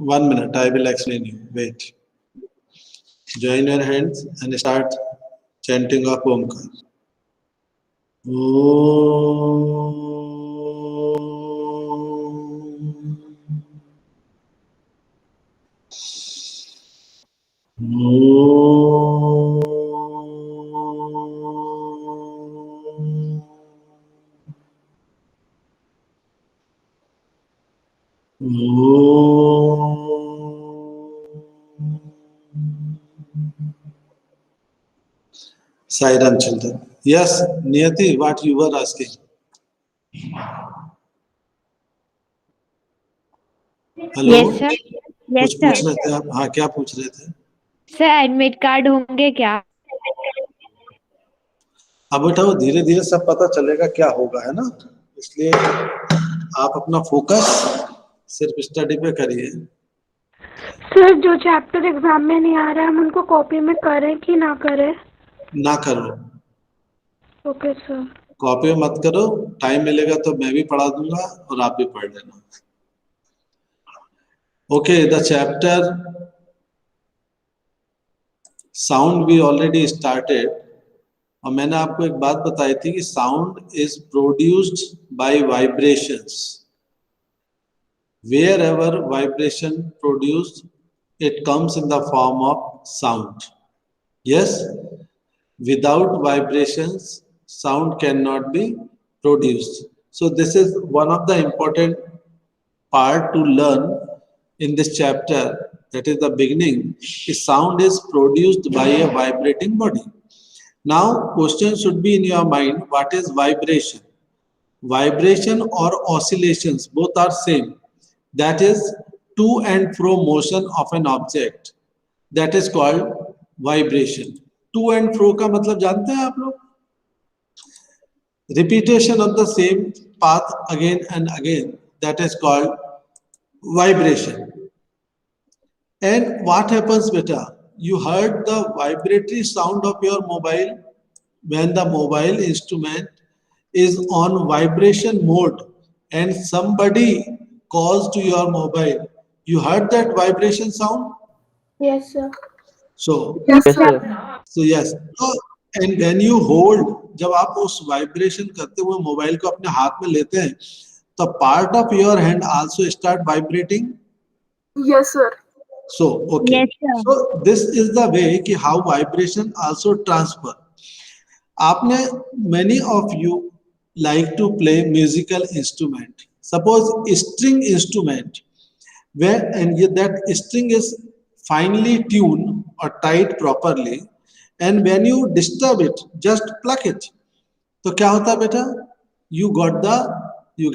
1 minute, I will explain you. Wait. Join your hands and start chanting of Omkar. Silent children. Yes, Niyati, what you were asking? Hello yes sir. कुछ yes पूछ sir. रहे थे आप? हाँ, क्या पूछ रहे थे? सर एडमिट कार्ड होंगे क्या? अब बेटा वो धीरे धीरे सब पता चलेगा क्या होगा, है ना? इसलिए आप अपना फोकस सिर्फ स्टडी पे करिए। सर जो चैप्टर एग्जाम में नहीं आ रहा है हम उनको कॉपी में करें कि ना करें? ना करो, ओके सर। कॉपी में मत करो। टाइम मिलेगा तो मैं भी पढ़ा दूंगा और आप भी पढ़ लेना। Okay, the chapter sound we already started. और मैंने आपको एक बात बताई थी कि sound is produced by vibrations. Wherever vibration produced, it comes in the form of sound. Yes, without vibrations, sound cannot be produced. So this is one of the important part to learn in this chapter. That is the beginning. Is sound is produced by a vibrating body. Now, question should be in your mind: what is vibration? Vibration or oscillations, both are same. That is to and fro motion of an object. That is called vibration. To and fro का मतलब जानते हैं आप लोग? Repetition of the same path again and again. That is called vibration. And what happens, beta? You heard the vibratory sound of your mobile when the mobile instrument is on vibration mode and somebody calls to your mobile. You heard that vibration sound? Yes sir. So, Yes sir. so yes. So, and when you hold, जब आप उस vibration करते हुए mobile को अपने हाथ में लेते हैं, तो part of your hand also start vibrating. Yes sir. So, okay. Yes, sir. So this is the way कि how vibration also transfer. आपने many of you like to play musical instrument. Suppose string instrument, where and that string is finely tuned or tied properly, and when you disturb it, just pluck it. तो क्या होता है बेटा? You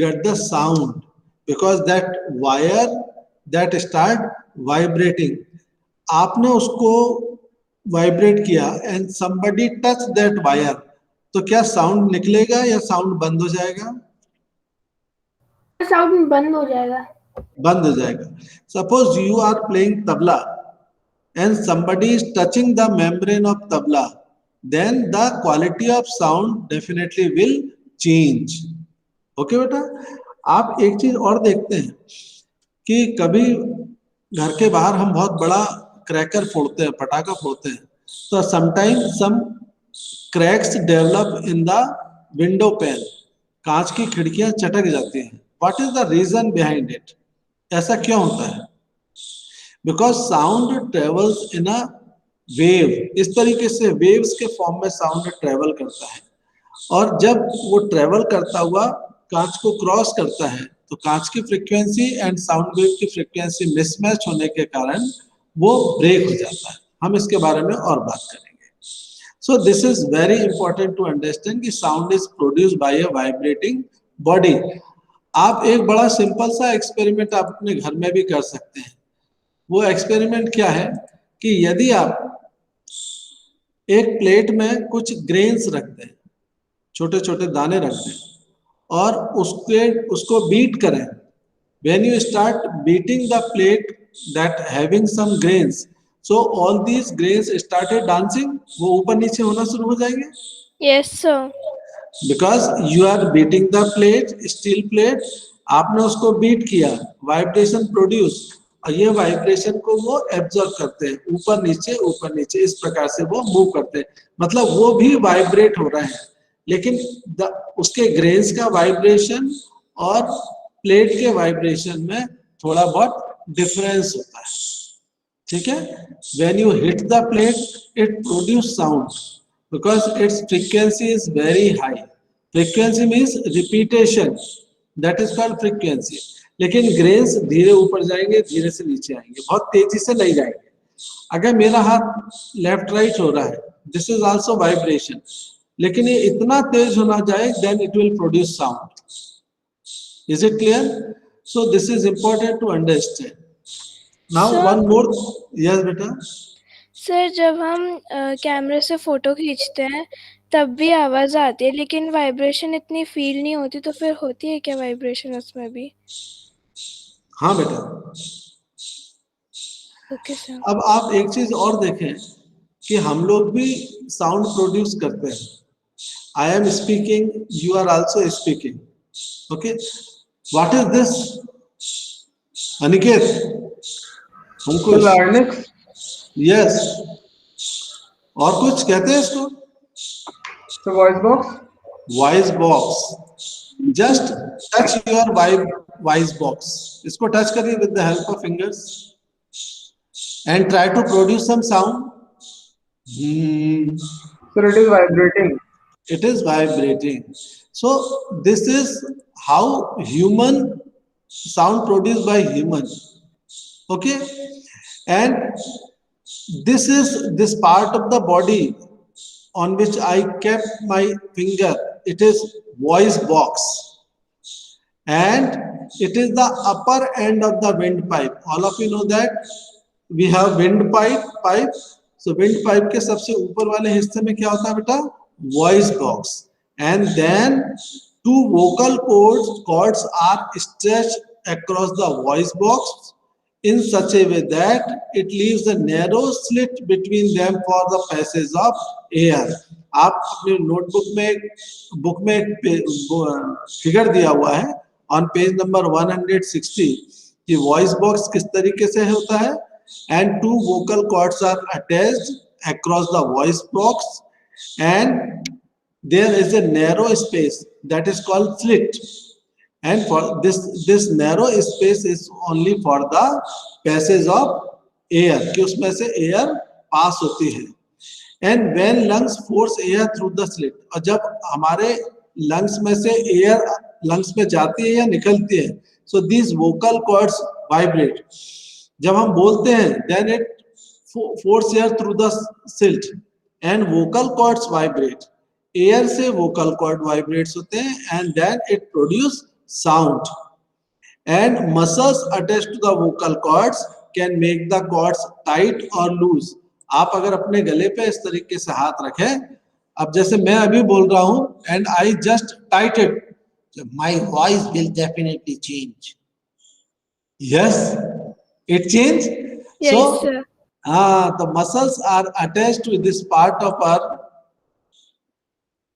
get the sound because that wire that start vibrating. आपने उसको vibrate किया and somebody touch that wire, तो क्या साउंड निकलेगा या साउंड बंद हो जाएगा? साउंड बंद हो जाएगा। बंद हो जाएगा। Suppose you are playing tabla and somebody is touching the membrane of tabla, then the quality of sound definitely will change. Okay बेटा, आप एक चीज और देखते हैं कि कभी घर के बाहर हम बहुत बड़ा क्रैकर फोड़ते हैं, पटाखा फोड़ते हैं, तो sometimes some cracks develop in the window pane, कांच की खिड़कियां चटक जाती हैं। What is the reason behind it? ऐसा क्यों होता है? Because sound travels in a wave. इस तरीके से वेव्स के फॉर्म में साउंड ट्रेवल करता है, और जब वो ट्रेवल करता हुआ कांच को क्रॉस करता है तो कांच की फ्रीक्वेंसी एंड साउंड वेव की फ्रीक्वेंसी मिसमैच होने के कारण वो ब्रेक हो जाता है। हम इसके बारे में और बात करेंगे। So this is very important to understand कि sound is produced by a vibrating body. आप एक बड़ा सिंपल सा एक्सपेरिमेंट आप अपने घर में भी कर सकते हैं। वो एक्सपेरिमेंट क्या है कि यदि आप एक प्लेट में कुछ ग्रेन्स रख दें, छोटे छोटे दाने रख दें, और उसको बीट करें। When you start beating the plate that having some grains, so all these grains started dancing, वो ऊपर नीचे होना शुरू हो जाएंगे। Yes sir. Because you are beating the plate, steel plate, आपने उसको बीट किया, वाइब्रेशन प्रोड्यूस, और ये वाइब्रेशन को वो एब्जॉर्ब करते हैं, ऊपर नीचे इस प्रकार से वो मूव करते हैं, मतलब वो भी वाइब्रेट हो रहे हैं, लेकिन उसके ग्रेन्स का वाइब्रेशन और प्लेट के वाइब्रेशन में थोड़ा बहुत डिफरेंस होता है, ठीक है। When you hit the plate it produce sound because it's frequency is very high. Frequency means repetition, that is called frequency. लेकिन ग्रेन्स धीरे ऊपर जाएंगे, धीरे से नीचे आएंगे, बहुत तेजी से नहीं जाएंगे। अगर मेरा हाथ लेफ्ट राइट हो रहा है, दिस इज आल्सो वाइब्रेशन, लेकिन ये इतना तेज होना जाए, then it will produce sound. Is it clear? So this is important to understand. Now one more, yes बेटा। सर जब हम कैमरे से फोटो खींचते हैं तब भी आवाज आती है, लेकिन वाइब्रेशन इतनी फील नहीं होती, तो फिर होती है क्या वाइब्रेशन उसमें भी? हाँ बेटा। Okay sir. अब आप एक चीज और देखें कि हम लोग भी साउंड प्रोड्यूस करते हैं। I am speaking, you are also speaking, okay. What is this Aniket? हमको यस, और कुछ कहते हैं इसको? Voice box. Voice box. Just touch your voice box, इसको टच करिए with the help of fingers and try to produce some sound. Sir, it is vibrating. It is vibrating. So this is how human sound produced by human, okay. And this part of the body on which I kept my finger, it is voice box, and it is the upper end of the windpipe. All of you know that we have windpipe. So windpipe के सबसे ऊपर वाले हिस्से में क्या होता है बेटा? Voice box. And then two vocal cords are stretched across the voice box in such a way that it leaves a narrow slit between them for the passage of air. आप अपने नोटबुक बुक में figure दिया हुआ है on page number 160 कि voice box किस तरीके से होता है। And two vocal cords are attached across the voice box, and there is a narrow space that is called slit, and for this narrow space is only for the passage of air, कि उसमें से air pass होती है। And when lungs force air through the slit, और जब हमारे lungs में से air lungs में जाती है या निकलती है, so these vocal cords vibrate. जब हम बोलते हैं then it force air through the slit and vocal cords vibrate. Air से vocal cord vibrates होते हैं and then it produce sound. And muscles attached to the vocal cords can make the cords tight or loose. आप अगर अपने गले पे इस तरीके से हाथ रखें, अब जैसे मैं अभी बोल रहा हूं and I just tight it, so my voice will definitely change. Yes. It changed. Yes, So sir. the muscles are attached to this part of our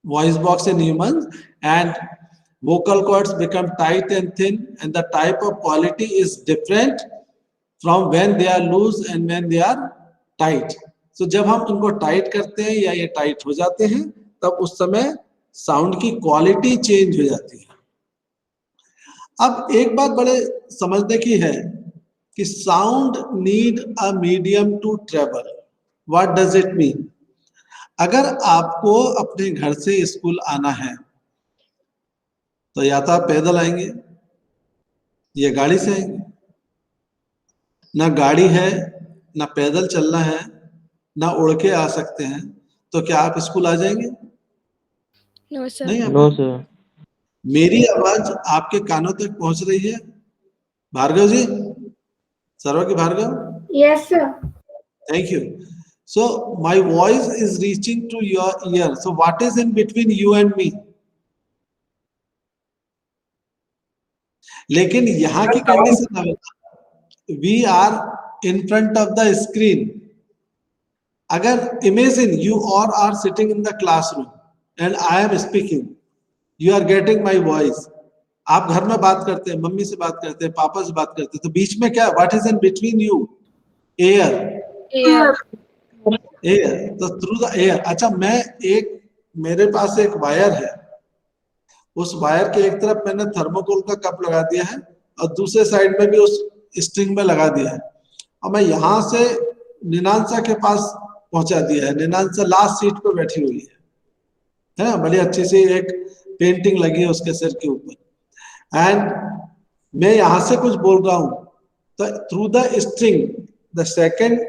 voice box in humans, and vocal cords become tight and thin, and the type of quality is different from when they are loose and when they are tight. So जब हम उनको tight करते हैं या ये tight हो जाते हैं, तब उस समय साउंड की क्वालिटी चेंज हो जाती है। अब एक बात बड़े समझने की है कि sound need a medium to travel. What does it mean? अगर आपको अपने घर से स्कूल आना है तो या तो आप पैदल आएंगे या गाड़ी से आएंगे। ना गाड़ी है, ना पैदल चलना है, ना उड़ के आ सकते हैं, तो क्या आप स्कूल आ जाएंगे? No sir. नहीं। No sir. मेरी आवाज आपके कानों तक पहुंच रही है? भार्गव जी, Sarvaki Bhargav? Yes, sir. Thank you. So my voice is reaching to your ear. So what is in between you and me? लेकिन यहाँ की कंडीशन है, we are in front of the screen. अगर imagine you all are sitting in the classroom and I am speaking, you are getting my voice. आप घर में बात करते हैं, मम्मी से बात करते हैं, पापा से बात करते हैं, तो बीच में क्या, what is in between you? Air. Air. Air, तो थ्रू द एयर। अच्छा, मेरे पास एक वायर है, उस वायर के एक तरफ मैंने थर्मोकोल का कप लगा दिया है और दूसरे साइड में भी उस स्ट्रिंग में लगा दिया है, और मैं यहां से निनांसा के पास पहुंचा दिया है। निनांसा लास्ट सीट पे बैठी हुई है ना, बड़ी अच्छी सी एक पेंटिंग लगी है उसके सिर के ऊपर, एंड मैं यहां से कुछ बोल रहा हूं, तो through the string the second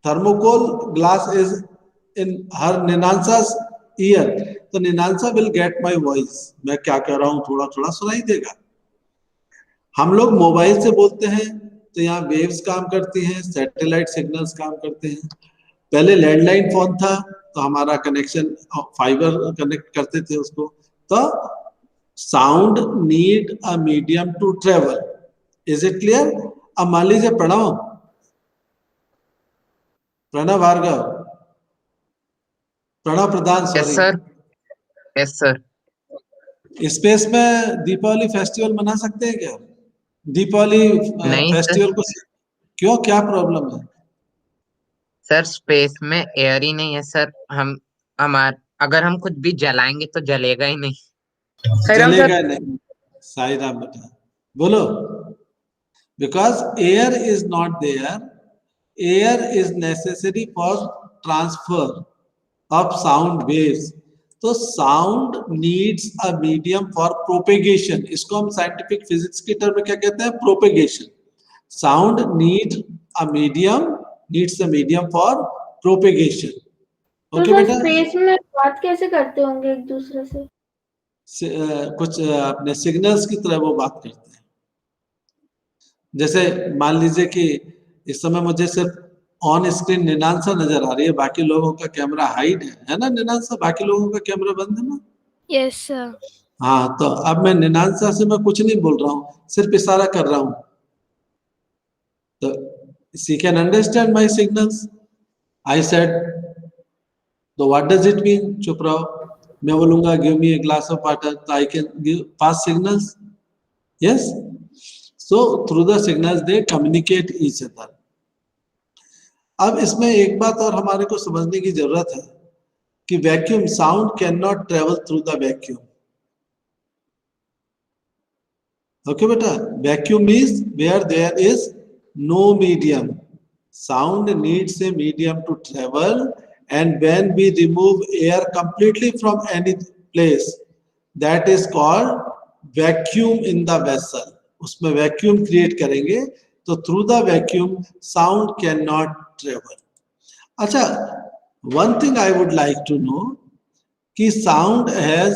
thermocol glass is in her Ninansa's ear, तो निनांसा will get my voice। मैं क्या कह रहा हूं थोड़ा थोड़ा सुनाई देगा। हम लोग मोबाइल से बोलते हैं तो यहाँ वेव्स काम करती हैं, सैटेलाइट सिग्नल्स काम करते हैं। पहले लैंडलाइन फोन था तो हमारा कनेक्शन फाइबर कनेक्ट करते थे उसको, तो sound need a medium to travel. Is it clear? अब मान लीजिए Pranav Bhargav, Pranav Pradhan, yes sorry, sir. Yes sir. Space में दीपावली फेस्टिवल मना सकते हैं क्या? दीपावली नहीं सर। फेस्टिवल को क्यों, क्या प्रॉब्लम है? सर स्पेस में एयर ही नहीं है सर। अगर हम कुछ भी जलाएंगे तो जलेगा ही नहीं। जलेगा नहीं। साई राम बेटा बोलो। Because air is not there, air is necessary for transfer of sound waves. तो sound needs a medium for propagation. इसको हम साइंटिफिक फिजिक्स की टर्म में क्या कहते हैं? Propagation. Sound needs a medium for propagation. Okay बेटा। स्पेस में बात कैसे करते होंगे एक दूसरे से? कुछ अपने सिग्नल्स की तरह वो बात करते हैं। जैसे मान लीजिए कि इस समय मुझे सिर्फ ऑन स्क्रीन निनांसा नजर आ रही है, बाकी लोगों का कैमरा हाइड है ना निनांसा? बाकी लोगों का कैमरा बंद है ना? Yes sir. हाँ, तो अब मैं निनांसा से मैं कुछ नहीं बोल रहा हूँ, सिर्फ इशारा कर रहा हूँ, तो she can understand my signals। I said, तो what does it mean? चुप रहो। मैं बोलूंगा give me a glass of water, तो I can pass signals। Yes, so through the signals they communicate each other। अब इसमें एक बात और हमारे को समझने की जरूरत है कि vacuum, sound cannot travel through the vacuum. Okay बेटा, vacuum means where there is no medium. Sound needs a medium to travel, and when we remove air completely from any place, that is called vacuum in the vessel। उसमें vacuum create करेंगे तो through the vacuum sound cannot travel. अच्छा, one thing I would like to know कि sound has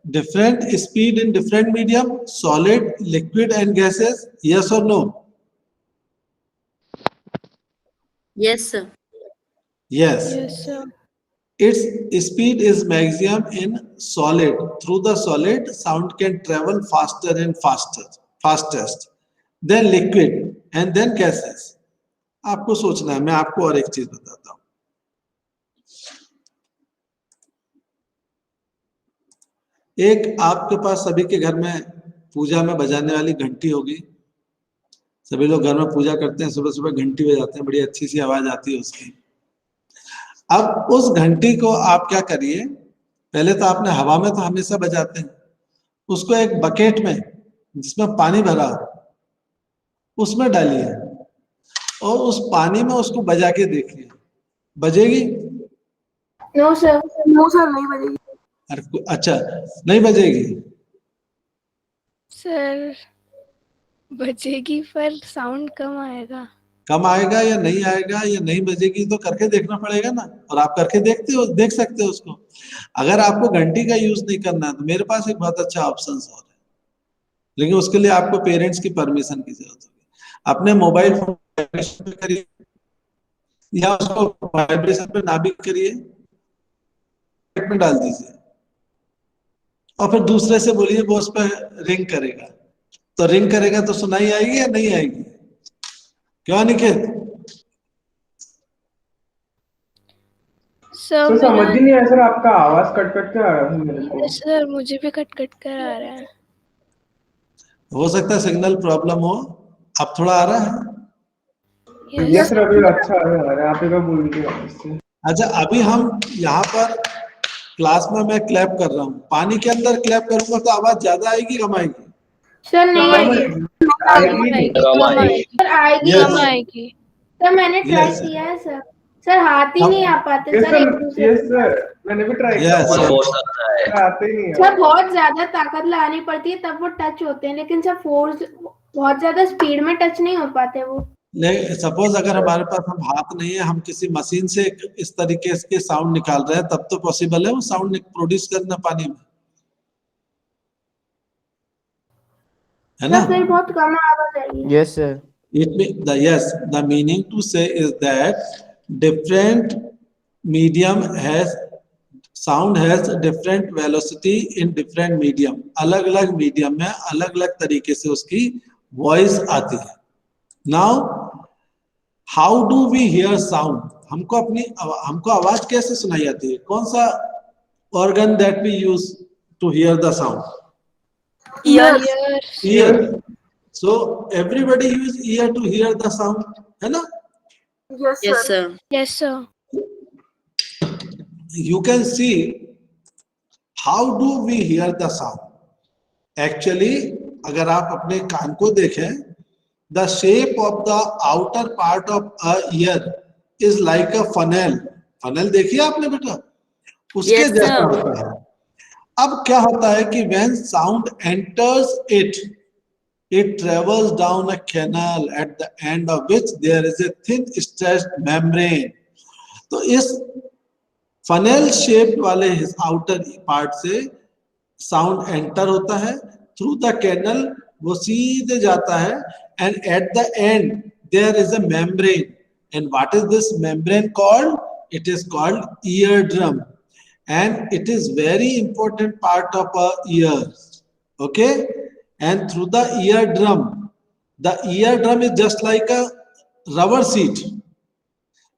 different speed in different medium, solid, liquid and gases, yes और no? Yes, sir. Yes, yes sir. its speed is maximum in solid। Through the solid, sound can travel faster and fastest than liquid and then gases। आपको सोचना है, मैं आपको और एक चीज बताता हूं। एक आपके पास सभी के घर में पूजा में बजाने वाली घंटी होगी। सभी लोग घर में पूजा करते हैं, सुबह सुबह घंटी बजाते हैं, बड़ी अच्छी सी आवाज आती है उसकी। अब उस घंटी को आप क्या करिए, पहले तो आपने हवा में तो हमेशा बजाते हैं, उसको एक बकेट में जिसमें पानी भरा हो उसमें डालिए और उस पानी में उसको बजा के देखिए, बजेगी? No, sir. नो सर, नहीं बजेगी। अरे अच्छा, नहीं बजेगी? सर बजेगी पर साउंड कम आएगा। कम आएगा या नहीं आएगा या नहीं बजेगी तो करके देखना पड़ेगा ना, और आप करके देख सकते हो उसको। अगर आपको घंटी का यूज नहीं करना है तो मेरे पास एक बहुत अच्छा ऑप्शन और है, लेकिन उसके लिए आपको पेरेंट्स की परमिशन की जरूरत होगी। अपने मोबाइल फोन पे करिए या उसको वाइब्रेशन पे ना भी करिए, में डाल दीजिए और फिर दूसरे से बोलिए वो उस पर रिंग करेगा, तो रिंग करेगा तो सुनाई आएगी या नहीं आएगी? क्यों निकेत? सर समझ ही नहीं आया सर, आपका आवाज कट कट के आ रहा है मेरे को। सर मुझे भी कट कट कर आ रहा है। हो सकता है सिग्नल प्रॉब्लम हो। अब थोड़ा आ रहा है? यस सर, अभी अच्छा है हमारे। आप एक बार बोल दीजिए वापस से। अच्छा, अभी हम यहाँ पर क्लास में मैं क्लैप कर रहा हूँ, पानी के अंदर क्लैप करूंगा तो आवाज ज्यादा आएगी कम आएगी? सर नहीं कम आएगी। आएगी नहीं। कम आएगी। सर आएगी Yes. कम नहीं। आएगी। सर मैंने ट्राई Yes. किया है सर। सर हाथ ही नहीं आ पाते यस सर एक सर, दूसरे यस के सर, मैंने भी ट्राई किया। Yes. सर आते ही नहीं है। सर बहुत ज्यादा ताकत लगानी पड़ती है तब वो टच होते हैं, लेकिन सर फोर्स बहुत ज्यादा स्पीड में टच नहीं हो पाते वो। नहीं, सपोज अगर हमारे पास हम हाथ नहीं है, हम किसी मशीन से इस तरीके के साउंड निकाल रहे हैं, तब तो पॉसिबल है वो साउंड प्रोड्यूस करना पानी में, है ना? सर फिर बहुत कम आवाज आएगी। Yes, sir. The meaning to say is that different medium has sound has different velocity in different medium. अलग अलग मीडियम में अलग अलग तरीके से उसकी वॉइस आती है। Now, how do we hear sound? हमको आवाज कैसे सुनाई जाती है? कौन सा organ that we use to hear the sound? Ear. So everybody use ear to hear the sound, है ना? Yes sir. Yes, sir. You can see how do we hear the sound. Actually, अगर आप अपने कान को देखें, the shape of the outer part of a ear is like a funnel. funnel देखिए आपने बेटा, उसके Yes, जैसा sir. होता है। अब क्या होता है कि when sound enters it, it travels down a canal at the end of which there is a thin stretched membrane. तो इस फनेल शेप वाले आउटर पार्ट से साउंड एंटर होता है थ्रू द कैनल, वो सीधे जाता है, and at the end there is a membrane, and what is this membrane called? It is called ear drum, and it is very important part of a ear, okay? And through the ear drum is just like a rubber sheet.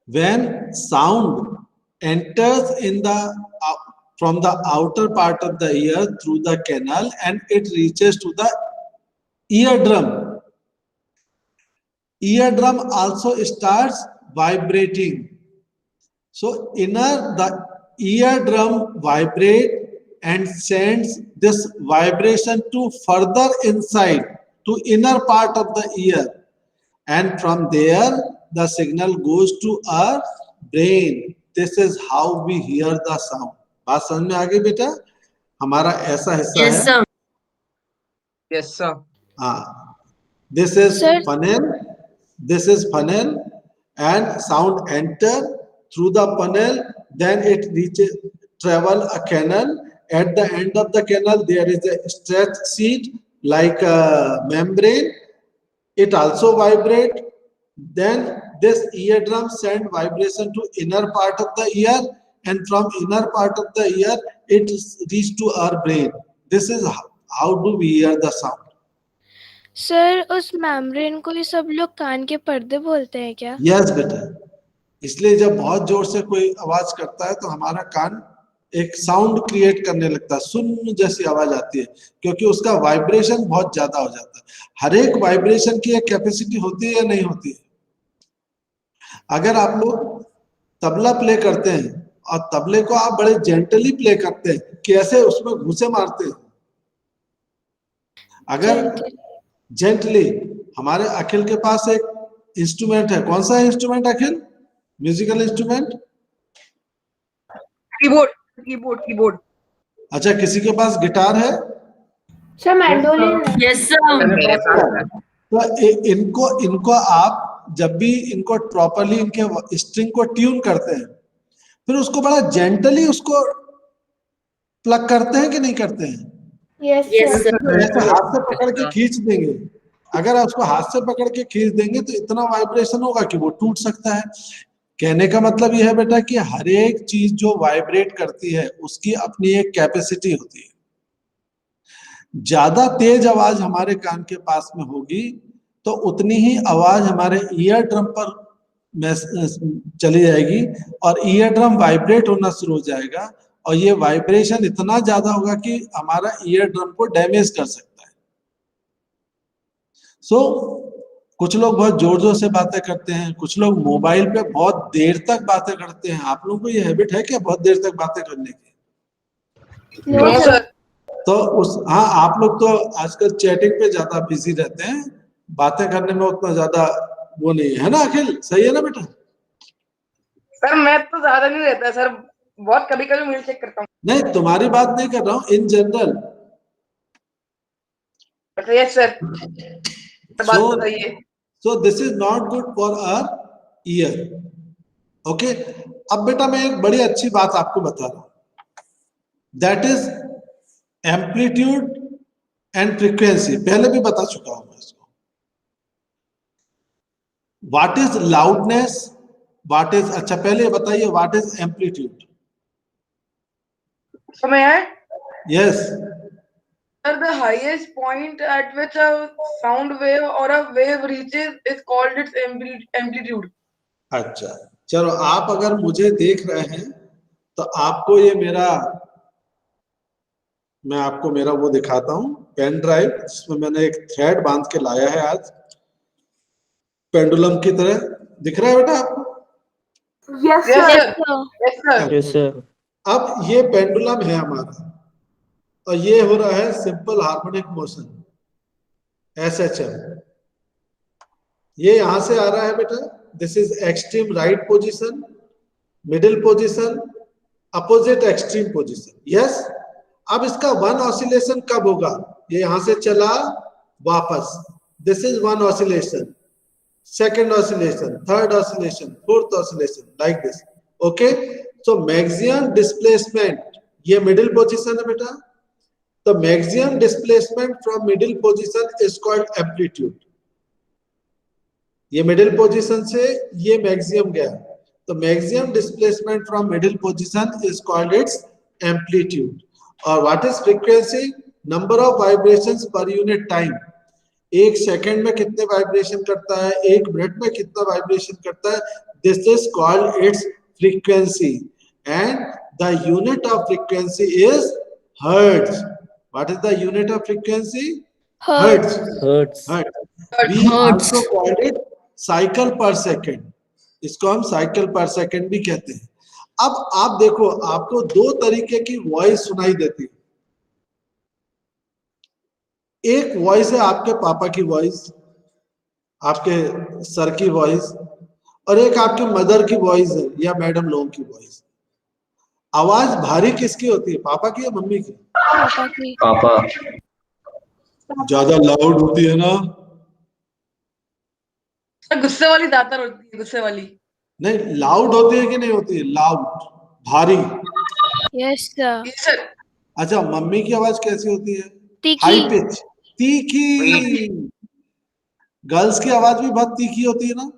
When sound enters in the from the outer part of the ear through the canal and it reaches to the eardrum. Eardrum also starts vibrating. So the eardrum vibrate and sends this vibration to further inside to inner part of the ear, and from there the signal goes to our brain. This is how we hear the sound. बात समझ में आ गई बेटा? हमारा ऐसा हिस्सा Yes, है। sir. Yes, sir. हाँ, this is Sir. funnel. This is funnel, and sound enter through the funnel. Then it reaches travel a canal. At the end of the canal, there is a stretched sheet like a membrane. It also vibrate. Then this eardrum send vibration to inner part of the ear, and from inner part of the ear it reach to our brain. This is how do we hear the sound. Sir उस membrane को ही सब लोग कान के पर्दे बोलते हैं क्या? Yes बेटा, इसलिए जब बहुत जोर से कोई आवाज करता है तो हमारा कान एक साउंड क्रिएट करने लगता है, सुन्न जैसी आवाज आती है, क्योंकि उसका वाइब्रेशन बहुत ज्यादा हो जाता है। हर एक वाइब्रेशन की एक कैपेसिटी होती है या नहीं होती है? अगर आप लोग तबला प्ले करते हैं और तबले को आप बड़े जेंटली प्ले करते हैं कि ऐसे उसमें घूसे मारते हैं, अगर जेंटली, हमारे अखिल के पास एक इंस्ट्रूमेंट है, कौन सा instrument Akhil? Musical instrument? Keyboard. अच्छा, किसी के पास गिटार है? Sir mandolin. Yes sir. मेरे पास है। तो इनको आप जब भी इनको प्रॉपरली इनके स्ट्रिंग को ट्यून करते हैं, फिर उसको बड़ा जेंटली उसको प्लग करते हैं कि नहीं करते हैं? Yes sir. ऐसे हाथ से पकड़ के खींच देंगे, अगर आप उसको हाथ से पकड़ के खींच देंगे तो इतना वाइब्रेशन होगा कि वो टूट सकता है। कहने का मतलब यह है बेटा कि हर एक चीज जो वाइब्रेट करती है उसकी अपनी एक कैपेसिटी होती है। ज्यादा तेज आवाज हमारे कान के पास में होगी तो उतनी ही आवाज हमारे ईयर ड्रम पर चली जाएगी और ईयर ड्रम वाइब्रेट होना शुरू हो जाएगा, और ये वाइब्रेशन इतना ज्यादा होगा कि हमारा ईयर ड्रम को डैमेज कर सकता है। सो कुछ लोग बहुत जोर जोर से बातें करते हैं, कुछ लोग मोबाइल पे बहुत देर तक बातें करते हैं। आप लोगों को ये हैबिट है क्या बहुत देर तक बातें करने की? No sir. तो हाँ, आप लोग तो आजकल चैटिंग पे ज्यादा बिजी रहते हैं, बातें करने में उतना ज्यादा वो नहीं है ना? अखिल सही है ना बेटा? सर मैं तो ज्यादा नहीं रहता सर, बहुत कभी कभी मेल चेक करता हूँ। नहीं, तुम्हारी बात नहीं कर रहा हूँ, इन जनरल। यस सर, बात तो सही है। So this is not good for our ear. Okay? अब बेटा मैं एक बड़ी अच्छी बात आपको बता रहा हूं, that is amplitude and frequency. पहले भी बता चुका हूं मैं इसको। What is loudness, what is, अच्छा पहले ये बताइए व्हाट इज एम्पलीट्यूड? समय है yes, sir, the highest point at which a sound wave or a wave reaches is called its amplitude. अच्छा चलो, आप अगर मुझे देख रहे हैं तो आपको ये मेरा, मैं आपको मेरा वो दिखाता हूं, पेन ड्राइव, जिसमें मैंने एक थ्रेड बांध के लाया है आज, पेंडुलम की तरह। दिख रहा है बेटा आपको? Yes Yes sir. sir, yes sir. Yes, sir. अब ये पेंडुलम है हमारा, और ये हो रहा है सिंपल हार्मोनिक मोशन, SHM। ये यहां से आ रहा है बेटा, this is extreme right position, middle position, opposite extreme position. Yes, अब इसका वन ऑसिलेशन कब होगा? ये यहां से चला वापस, this is one oscillation, second oscillation, third oscillation, fourth oscillation, like this. Okay, so maximum displacement, ये मिडिल पोजीशन है बेटा, the maximum displacement from middle position is called amplitude। ये middle position से ये maximum गया, तो maximum displacement from middle position is called its amplitude। और what is frequency? number of vibrations per unit time। एक second में कितने vibration करता है, एक मिनट में कितना वाइब्रेशन करता है, this is called its frequency and the unit of frequency is hertz। What is the unit of frequency? Hertz। Hertz. Hertz। We also call it cycle per second। इसको हम cycle पर second भी कहते हैं। अब आप देखो, आपको दो तरीके की वॉइस सुनाई देती है। एक वॉइस है आपके पापा की वॉइस, आपके सर की वॉइस, और एक आपके मदर की वॉइस है या मैडम लोगों की वॉइस। आवाज भारी किसकी होती है, पापा की या मम्मी की? पापा की। Papa. ज्यादा लाउड होती है ना? सर गुस्से वाली ज्यादातर होती है, गुस्से वाली। नहीं, लाउड होती है कि नहीं होती है? लाउड, भारी। Yes sir. Yes sir. अच्छा, मम्मी की आवाज कैसी होती है? तीखी। हाई पिच, तीखी। गर्ल्स की आवाज भी बहुत तीखी होती है ना,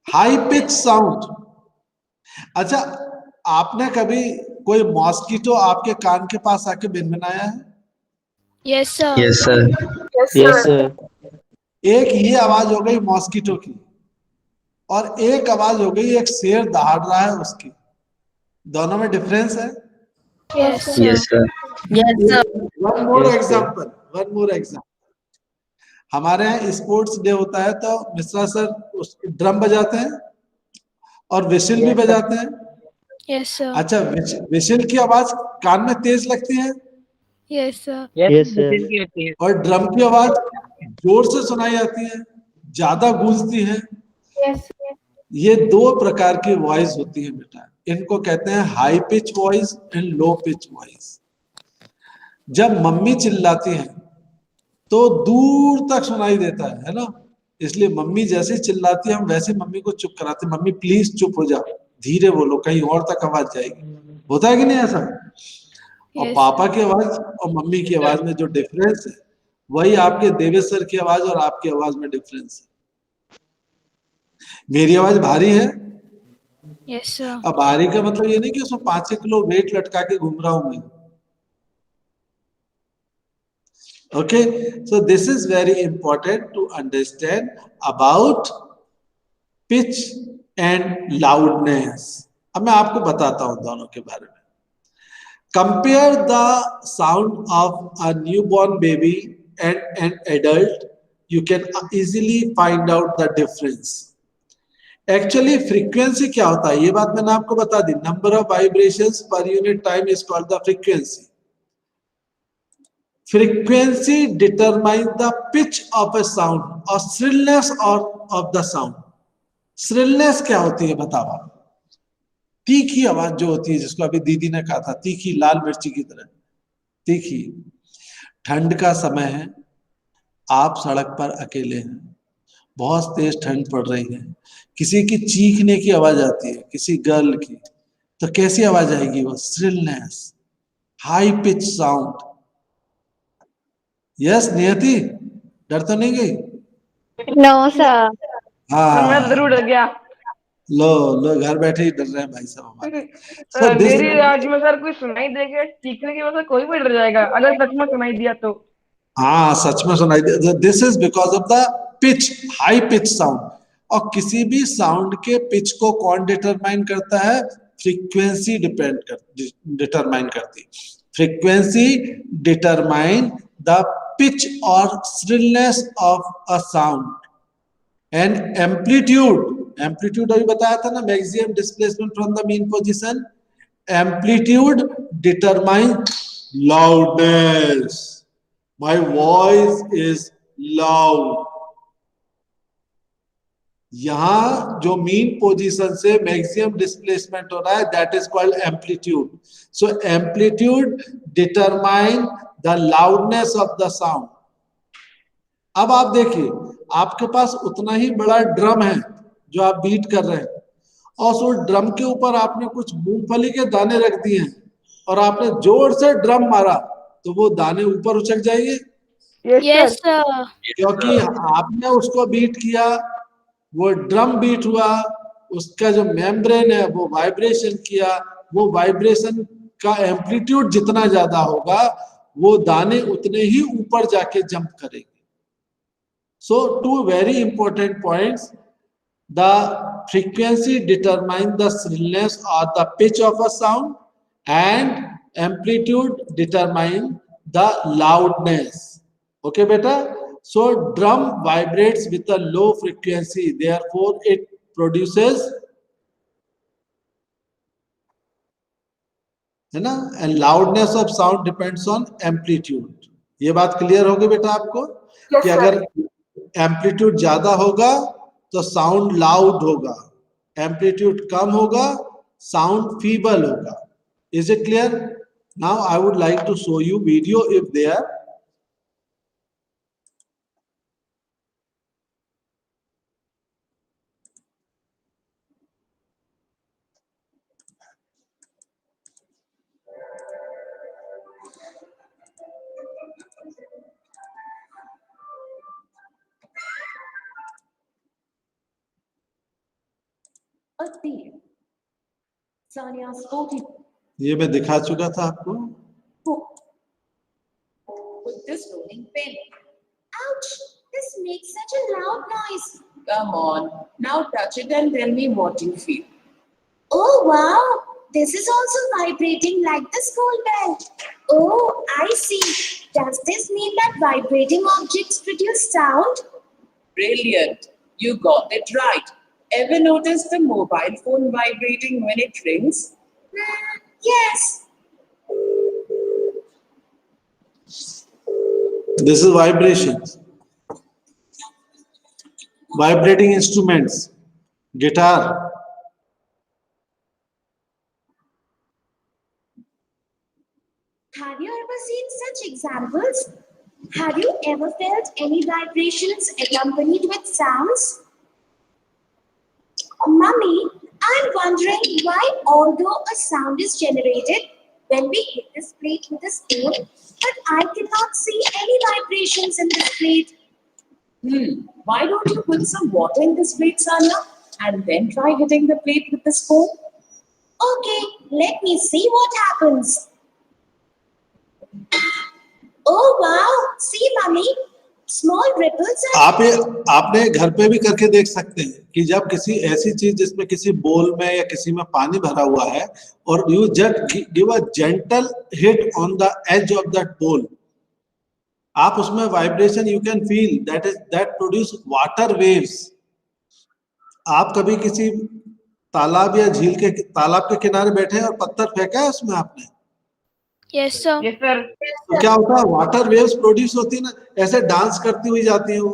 हाई पिच साउंड। अच्छा, आपने कभी कोई मॉस्किटो आपके कान के पास आके भिनभिनाया है? Yes sir. Yes, sir. Yes, sir. एक ये आवाज हो गई मॉस्किटो की, और एक आवाज हो गई एक शेर दहाड़ रहा है उसकी। दोनों में डिफरेंस है। Yes Yes, sir. sir. One more Yes, sir. Example, one more example. हमारे यहाँ स्पोर्ट्स डे होता है तो मिश्रा सर ड्रम बजाते हैं और विशिल भी बजाते हैं। Yes sir. अच्छा, विशिल की आवाज कान में तेज लगती है, यस सर। Yes, sir. और ड्रम की आवाज जोर से सुनाई आती है, ज्यादा गूंजती है। यस ये दो प्रकार की वॉइस होती है बेटा, इनको कहते हैं high pitch voice and low pitch voice. जब मम्मी चिल्लाती है तो दूर तक सुनाई देता है ना, इसलिए मम्मी जैसे चिल्लाती है हम वैसे मम्मी को चुप कराते हैं, मम्मी प्लीज चुप हो जाओ, धीरे बोलो, कहीं और तक आवाज जाएगी। होता है कि नहीं ऐसा? और Yes. पापा की आवाज और मम्मी की आवाज में जो डिफरेंस है, वही आपके देवेश सर की आवाज और आपकी आवाज में डिफरेंस है। मेरी आवाज भारी है, यस सर। अब भारी का मतलब ये नहीं कि उसमें 5 किलो वेट लटका के घूम रहा हूं मैं। Okay, so this is very important to understand about pitch and loudness। अब मैं आपको बताता हूं दोनों के बारे में। Compare the sound of a newborn baby and an adult you can easily find out the difference. Actually frequency क्या होता है, ये बात मैंने आपको बता दी. Number of vibrations per unit time is called the frequency. Frequency determines the pitch of a sound or shrillness of the sound. Shrillness क्या होती है बताओ आप? तीखी आवाज जो होती है, जिसको अभी दीदी ने कहा था, तीखी लाल मिर्ची की तरह तीखी. ठंड का समय है, आप सड़क पर अकेले हैं, बहुत तेज ठंड पड़ रही है, किसी की चीखने की आवाज आती है, किसी गर्ल की, तो कैसी आवाज आएगी वो? Shrillness, high pitch sound. Yes Niyati, डर तो नहीं गई? No sir. हाँ मैं जरूर डर गया लो घर बैठे ही डर रहे हैं भाई साहब हमारे. So this- मेरी आवाज में सर कोई सुनाई देगा, चीखने की वजह से कोई भी डर जाएगा अगर सच में सुनाई दिया तो. हाँ सच में सुनाई दे. This is because of the pitch, high pitch sound. और किसी भी साउंड के पिच को कौन डिटरमाइन करता है? फ्रीक्वेंसी डिटरमाइन करती. फ्रीक्वेंसी डिटरमाइन द पिच और shrillness of a sound. And amplitude अभी बताया था ना, maximum displacement from the mean position. Amplitude determine loudness. My voice is loud. यहां जो मीन पोजीशन से मैक्सिमम डिस्प्लेसमेंट हो रहा है, that is called amplitude. So amplitude determine the loudness of the sound. अब आप देखिए, आपके पास उतना ही बड़ा ड्रम है जो आप बीट कर रहे हैं, और उस ड्रम के ऊपर आपने कुछ मूंगफली के दाने रख दिए हैं, और आपने जोर से ड्रम मारा, तो वो दाने ऊपर उछक जाएंगे. Yes sir. क्योंकि आपने उसको बीट किया, वो ड्रम बीट हुआ, उसका जो मेम्ब्रेन है वो वाइब्रेशन किया. वो वाइब्रेशन का एम्पलीट्यूड जितना ज्यादा होगा, वो दाने उतने ही ऊपर जाके जंप करेंगे. So two very important points. The frequency determine the shrillness और the pitch of a sound, and amplitude determine the loudness. Okay beta? So drum vibrates with a low frequency, therefore it produces, है ना, and loudness of sound depends on amplitude. ये बात clear होगी बेटा आपको? कि अगर एम्पलीट्यूड ज्यादा होगा तो साउंड लाउड होगा, एम्पलीट्यूड कम होगा साउंड फीबल होगा. Is it clear? Now I would like to show you video if there. ये मैं दिखा चुका था आपको. With this rolling pin. Ouch! This makes such a loud noise. Come on, now touch it and tell me what you feel. Oh wow! This is also vibrating like the school bell. Oh, I see. Does this mean that vibrating objects produce sound? Brilliant! You got it right. Ever notice the mobile phone vibrating when it rings? Yes. This is vibrations. Vibrating instruments, guitar. Have you ever seen such examples? Have you ever felt any vibrations accompanied with sounds? Mummy, I'm wondering why, although a sound is generated when we hit this plate with a spoon, but I cannot see any vibrations in this plate. Why don't you put some water in this plate, Sanya, and then try hitting the plate with the spoon? Okay, let me see what happens. Oh wow! See, Mummy, small ripples are... आपने घर पे भी करके देख सकते हैं कि जब किसी ऐसी चीज जिसमें किसी बोल में या किसी में पानी भरा हुआ है, और you just give a gentle hit on the edge of that bowl, आप उसमें vibration you can feel, that produce water waves. आप कभी किसी तालाब या झील के तालाब के किनारे बैठे हैं और पत्थर फेंका है उसमें आपने? Yes sir. Yes, sir. तो क्या होता है, वाटर वेव्स प्रोड्यूस होती है ना, ऐसे डांस करती हुई जाती है वो।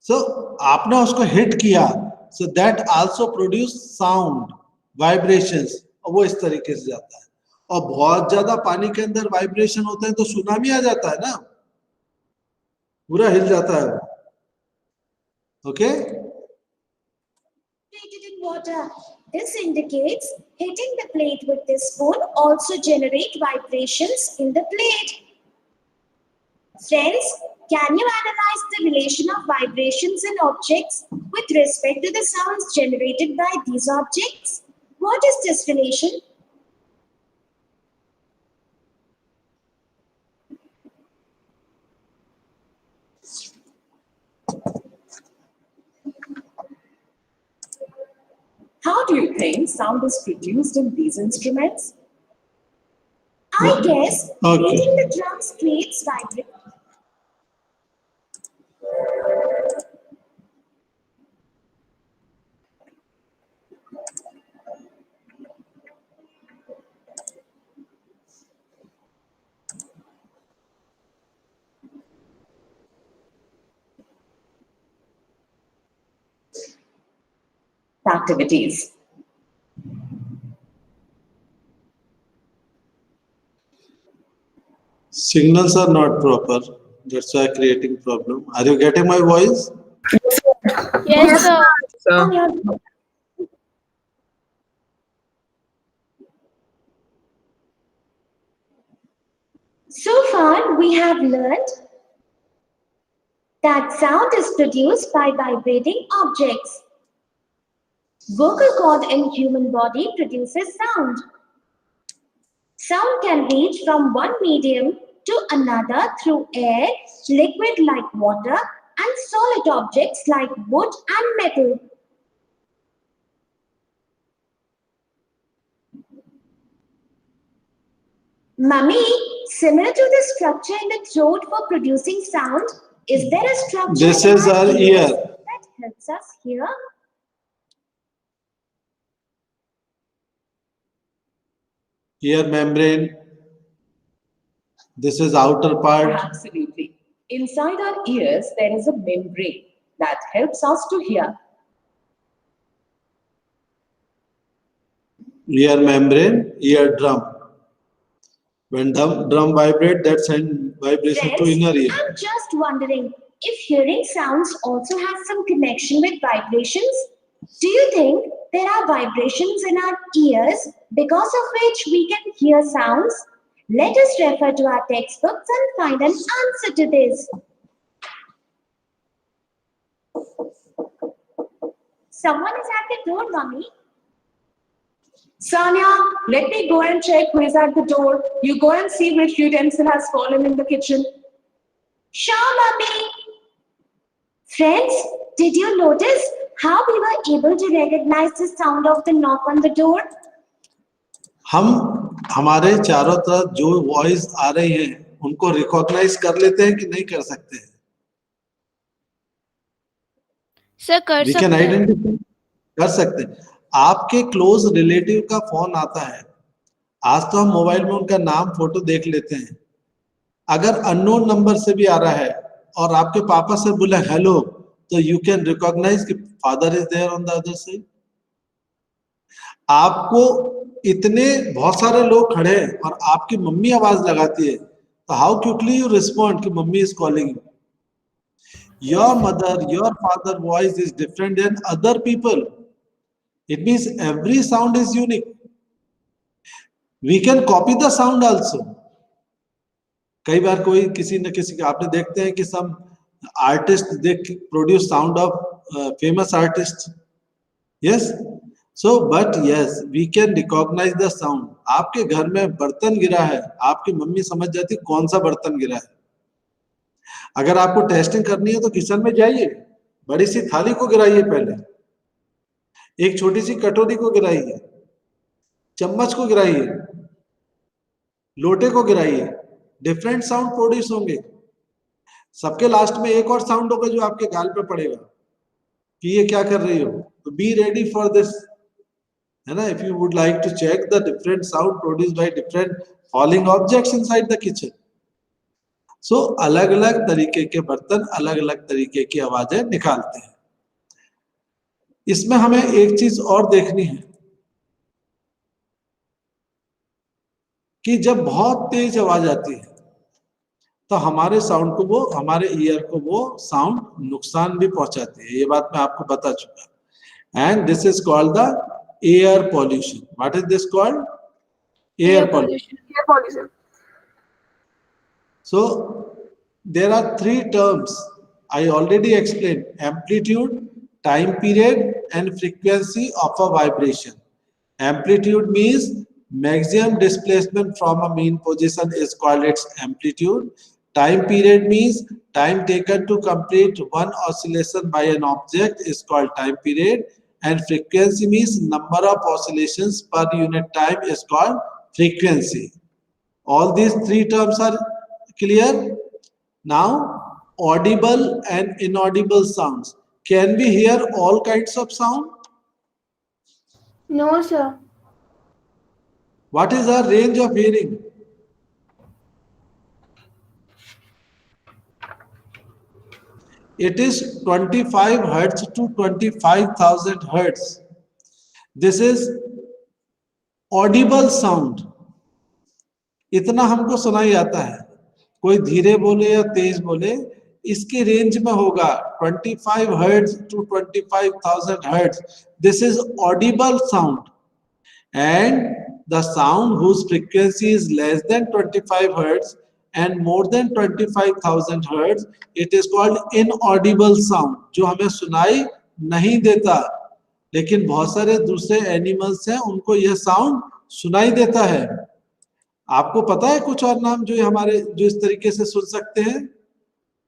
सो आपने उसको हिट किया, so that also produce sound vibrations, और वो इस तरीके से जाता है। और बहुत ज्यादा पानी के अंदर वाइब्रेशन होते हैं तो सुनामी आ जाता है ना, पूरा हिल जाता है। Okay, Created in water. This indicates hitting the plate with this spoon also generate vibrations in the plate. Friends, can you analyze the relation of vibrations in objects with respect to the sounds generated by these objects? What is this relation? How do you think sound is produced in these instruments? I guess beating the drums creates vibration. Activities. signals are not proper, that's why creating problem. Are you getting my voice? Yes sir. So So far, we have learned that sound is produced by vibrating objects. Vocal cord in human body produces sound. Sound can reach from one medium to another through air, liquid like water, and solid objects like wood and metal. Mummy, similar to the structure in the throat for producing sound, is there a structure This in is our ears ear. that helps us hear? Ear membrane. This is outer part. Absolutely. Inside our ears, there is a membrane that helps us to hear. Ear membrane, ear drum. When drum vibrate, that send vibration to Friends, inner ear. I'm just wondering if hearing sounds also has some connection with vibrations. Do you think there are vibrations in our ears because of which we can hear sounds? Let us refer to our textbooks and find an answer to this. Someone is at the door, Mummy. Sanya, let me go and check who is at the door. You go and see which utensil has fallen in the kitchen. Sure, Mummy. Friends, did you notice how we were able to recognize the sound of the knock on the door? हम हमारे चारों तरफ जो voice आ रही है उनको recognise कर लेते हैं कि नहीं कर सकते हैं? सर कर वी सकते कैन हैं। आइडेंटिफाई, कर सकते हैं। आपके क्लोज रिलेटिव का फोन आता है, आज तो हम मोबाइल में उनका नाम फोटो देख लेते हैं। अगर अननोन नंबर से भी आ रहा है और आपके पापा से बोले हेलो, तो यू कैन रिकॉग्नाइज कि father is there on the other side. आपको इतने बहुत सारे लोग खड़े हैं और आपकी मम्मी आवाज लगाती है, तो हाउ क्विकली यू रिस्पॉन्ड कि mummy is calling you. Your mother, your father voice is different than other people. It means every sound is unique. We can copy the sound also. कई बार कोई किसी न किसी का आपने देखते हैं कि some artist they produce sound of famous artist. Yes, so but yes we can recognise the sound. आपके घर में बर्तन गिरा है, आपकी मम्मी समझ जाती कौन सा बर्तन गिरा है। अगर आपको टेस्टिंग करनी है तो किचन में जाइए, बड़ी सी थाली को गिराइए, पहले एक छोटी सी कटोरी को गिराइए, चम्मच को गिराइए, लोटे को गिराइए, डिफरेंट साउंड प्रोड्यूस होंगे। सबके लास्ट में एक और साउंड होगा जो आपके गाल पे पड़ेगा कि ये क्या कर रही हो। तो बी रेडी फॉर दिस, है ना। If you would like to check the different sound produced by different falling objects inside the kitchen. So अलग अलग तरीके के बर्तन अलग अलग तरीके की आवाजें निकालते हैं। इसमें हमें एक चीज और देखनी है कि जब बहुत तेज आवाज आती है तो हमारे साउंड को वो, हमारे ईयर को वो साउंड नुकसान भी पहुंचाती है। ये बात मैं आपको बता चुका। And this is called the air pollution. What is this called? Air pollution. So there are three terms I already explained: amplitude, time period, and frequency of a vibration. Amplitude means maximum displacement from a mean position is called its amplitude. Time period means time taken to complete one oscillation by an object is called time period. And frequency means number of oscillations per unit time is called frequency. All these three terms are clear? Now, audible and inaudible sounds. Can we hear all kinds of sound? No, sir. What is our range of hearing? It is 25 hertz to 25,000 hertz. This is audible sound. इतना हमको सुनाई आता है। कोई धीरे बोले या तेज बोले, इसके रेंज में होगा 25 hertz to 25,000 hertz. This is audible sound. And the sound whose frequency is less than 25 hertz and more than 25,000 hertz, it is called inaudible sound, जो हमें सुनाई नहीं देता। लेकिन बहुत सारे दूसरे एनिमल्स हैं, उनको यह साउंड सुनाई देता है। आपको पता है कुछ और नाम जो हमारे जो इस तरीके से सुन सकते हैं?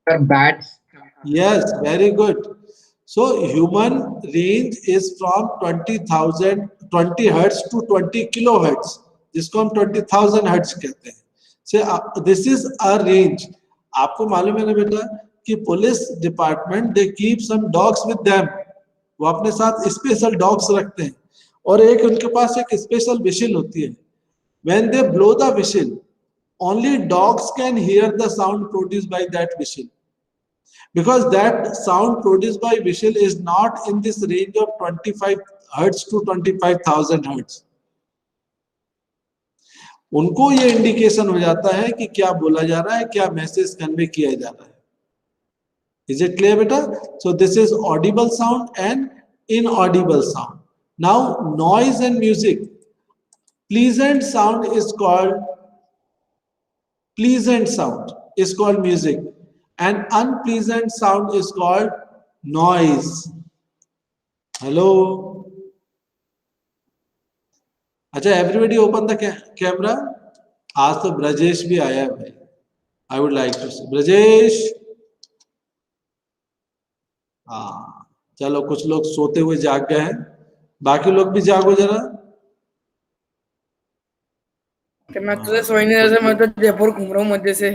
Bats. Yes, very good. So human range is from 20 hertz to 20 kilo hertz, जिसको हम 20,000 हर्ट्ज कहते हैं। से दिस इज अ रेंज। आपको मालूम है ना बेटा कि police department they keep some dogs with them. वो अपने साथ स्पेशल डॉग्स रखते हैं और एक उनके पास एक स्पेशल विशिल होती है। When they blow the whistle, only dogs can hear the sound produced by that whistle, because that sound produced by whistle is not in this range of 25 hertz to 25,000 hertz. उनको ये indication हो जाता है कि क्या बोला जा रहा है, क्या मैसेज कन्वे किया जा रहा है। Is it clear, beta? So this is audible sound and inaudible sound. Now noise and music. Pleasant sound is called music, and unpleasant sound is called noise. Hello. अच्छा, everybody open the camera. आज तो ब्रजेश भी आया है भाई। I would like to see Brajesh. हाँ, चलो कुछ लोग सोते हुए जाग गए हैं, बाकी लोग भी जागो जरा। मैं तुझे सोई नहीं रहा, मैं तो जयपुर घूम रहा हूँ मजे से।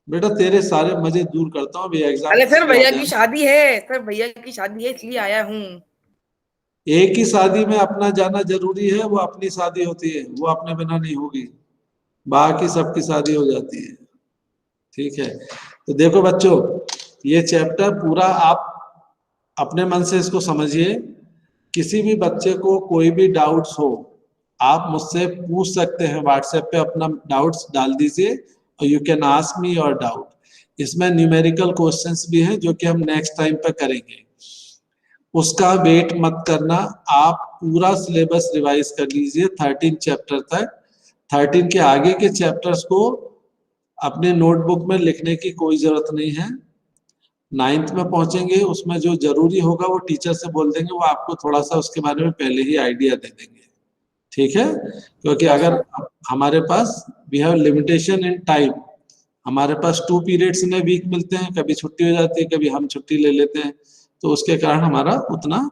बेटा तेरे सारे मजे दूर करता हूँ अभी एग्जाम। अरे सर भैया की शादी है, सर भैया की शादी है इसलिए आया हूँ। एक ही शादी में अपना जाना जरूरी है, वो अपनी शादी होती है, वो अपने बिना नहीं होगी, बाकी सबकी शादी हो जाती है। ठीक है, तो देखो बच्चों, ये चैप्टर पूरा आप अपने मन से इसको समझिए। किसी भी बच्चे को कोई भी डाउट्स हो, आप मुझसे पूछ सकते हैं, व्हाट्सएप पे अपना डाउट्स डाल दीजिए और you can ask me your doubt. इसमें न्यूमेरिकल क्वेश्चंस भी हैं जो कि हम नेक्स्ट टाइम पे करेंगे, उसका वेट मत करना। आप पूरा सिलेबस रिवाइज कर लीजिए 13 चैप्टर तक। 13 के आगे के चैप्टर्स को अपने नोटबुक में लिखने की कोई जरूरत नहीं है। 9th में पहुंचेंगे, उसमें जो जरूरी होगा वो टीचर से बोल देंगे, वो आपको थोड़ा सा उसके बारे में पहले ही आइडिया दे देंगे। ठीक है, क्योंकि अगर हमारे पास we have limitation in time, हमारे पास 2 पीरियड्स इन वीक मिलते हैं, कभी छुट्टी हो जाती है, कभी हम छुट्टी ले लेते हैं, तो उसके कारण हमारा उतना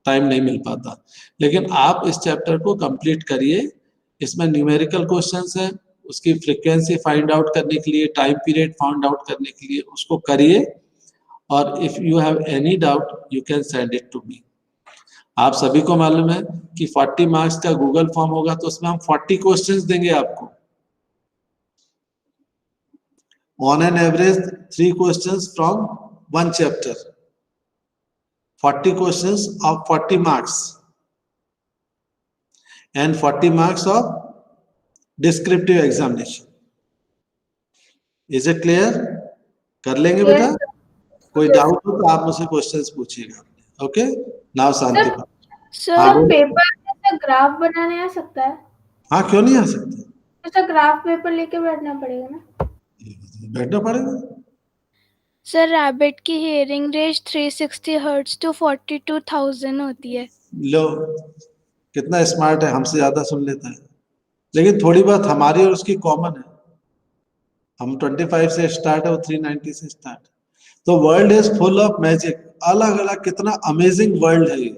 टाइम नहीं मिल पाता। लेकिन आप इस चैप्टर को कंप्लीट करिए, इसमें न्यूमेरिकल क्वेश्चंस हैं, उसकी फ्रीक्वेंसी फाइंड आउट करने के लिए, टाइम पीरियड फाइंड आउट करने के लिए उसको करिए, और if you have any doubt you can send it to me. आप सभी को मालूम है कि 40 मार्क्स का गूगल फॉर्म होगा तो उसमें हम 40 क्वेश्चंस देंगे आपको। On an average 3 questions from 1 chapter, 40 questions of 40 marks and 40 marks of descriptive examination. Is it clear? कर लेंगे बेटा? कोई डाउट हो तो आप मुझसे क्वेश्चंस पूछिएगा। ओके, नाउ शांति पाठ। सर पेपर में ग्राफ बनाने आ सकता है? हाँ, क्यों नहीं आ सकते? तो ग्राफ पेपर लेके बैठना पड़ेगा ना? बैठना पड़ेगा। सर रैबिट की हियरिंग रेंज 360 हर्ट्ज टू 42,000 होती है। लो, कितना स्मार्ट है, हमसे ज्यादा सुन लेता है। लेकिन थोड़ी बात हमारी और उसकी कॉमन है, हम 25 से स्टार्ट है, वो 390 से स्टार्ट। तो world is full of magic, अलग अलग कितना अमेजिंग वर्ल्ड है ये,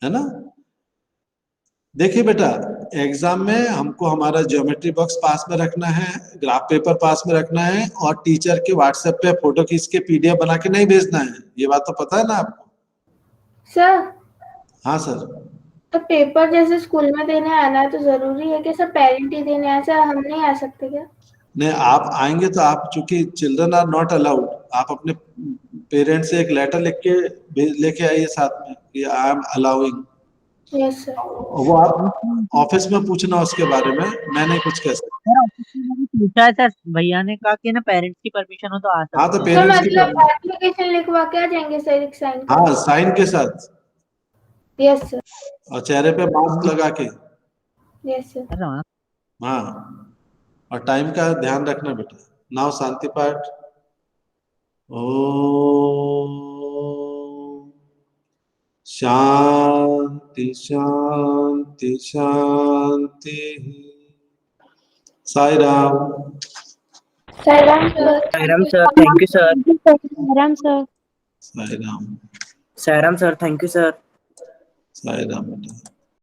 है ना। देखिए बेटा, एग्जाम में हमको हमारा ज्योमेट्री बॉक्स पास में रखना है, ग्राफ पेपर पास में रखना है, और टीचर के व्हाट्सएप पे फोटो खींच के पीडीएफ बना के नहीं भेजना है। ये बात तो पता है ना आपको? सर हाँ सर। तो पेपर जैसे स्कूल में देने आना है तो जरूरी है कि सब पेरेंट ही देने आए? सर हम नहीं आ सकते क्या? नहीं, आप आएंगे तो आप, चूंकि चिल्ड्रन आर नॉट अलाउड, आप अपने पेरेंट्स से एक लेटर लिख के लेके आइए साथ में कि I am allowing. Yes sir. वो आप ऑफिस में पूछना उसके बारे में, मैं नहीं कुछ कह सकता। पूछा है सर, भैया ने कहा कि ना पेरेंट्स की परमिशन हो तो आ सकते हाँ, तो हैं। पेरेंट्स की मतलब एप्लीकेशन लिखवा के आ जाएंगे सर एक साइन? हाँ, साइन के साथ। Yes sir. और चेहरे पे मास्क लगा के। Yes sir. हाँ, और टाइम का ध्यान रखना बेटा। नाउ शांति पाठ। ओम शांति शांति शांति। Sai Ram. Sai Ram sir. Sairam sir, thank you sir. Ram sir. Sai Ram. Sairam sir, thank you sir. Sai Ram बेटा।